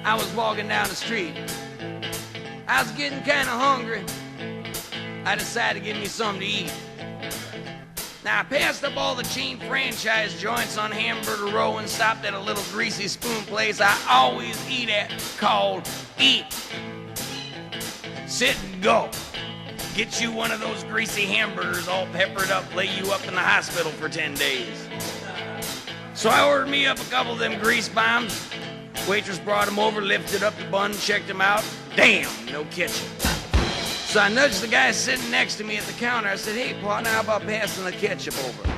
I was walking down the street. I was getting kind of hungry. I decided to give me something to eat. Now, I passed up all the chain franchise joints on Hamburger Row and stopped at a little greasy spoon place I always eat at called Eat. Sit and go. Get you one of those greasy hamburgers all peppered up, lay you up in the hospital for 10 days. So I ordered me up a couple of them grease bombs. Waitress brought them over, lifted up the bun, checked them out. Damn, no ketchup. So I nudged the guy sitting next to me at the counter. I said, hey, partner, how about passing the ketchup over?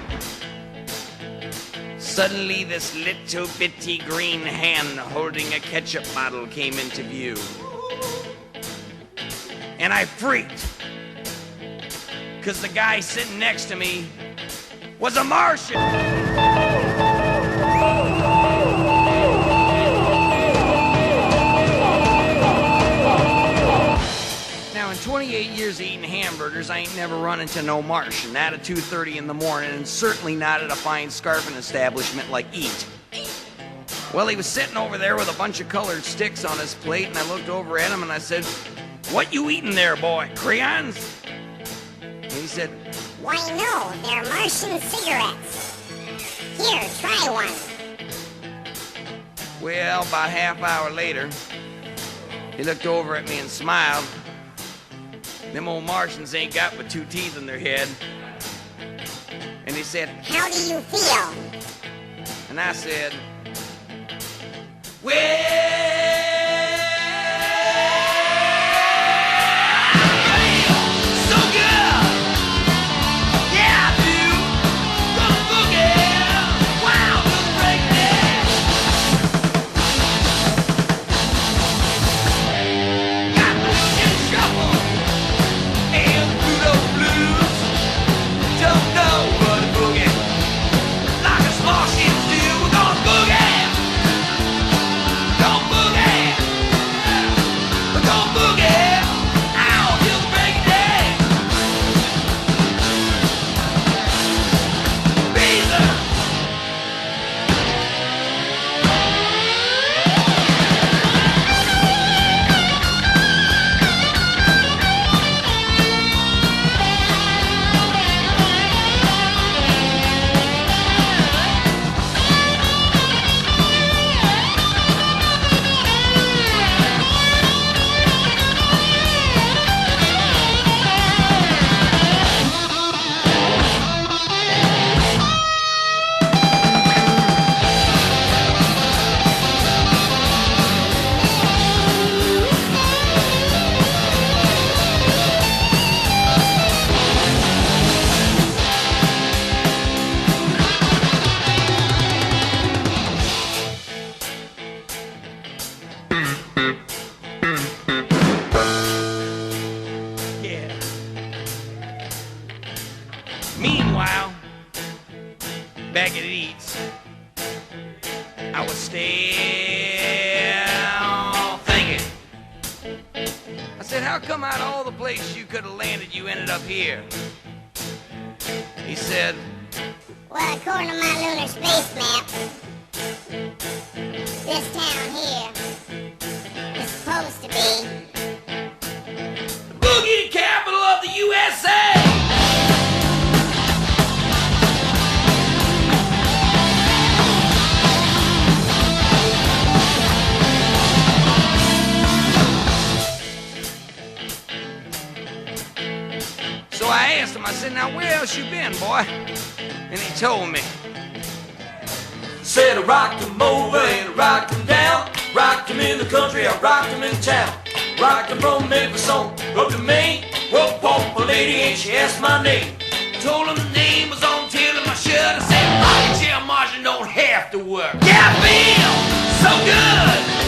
Suddenly, this little bitty green hand holding a ketchup bottle came into view. And I freaked. Because the guy sitting next to me was a Martian. Now, in 28 years of eating hamburgers, I ain't never run into no Martian. Not at 2:30 in the morning, and certainly not at a fine scarfing establishment like Eat. Well, he was sitting over there with a bunch of colored sticks on his plate, and I looked over at him and I said, what you eating there, boy? Crayons? And he said, why no, they're Martian cigarettes. Here, try one. Well, about half hour later, he looked over at me and smiled. Them old Martians ain't got but 2 teeth in their head. And he said, how do you feel? And I said, well, meanwhile, back at Eats, I was still thinking. I said, how come out of all the places you could have landed, you ended up here? He said, well, according to my lunar space map, this town here is supposed to be the Boogie capital of the USA! So I asked him, I said, now where else you been, boy? And he told me. Said I rocked him over and I rocked him down. Rocked him in the country, I rocked him in town. Rocked him from Memphis on up to Maine. Well, a lady and she asked my name. Told him the name was on tail of my shirt. I said, rocket chair Martian don't have to work. Yeah, I feel so good.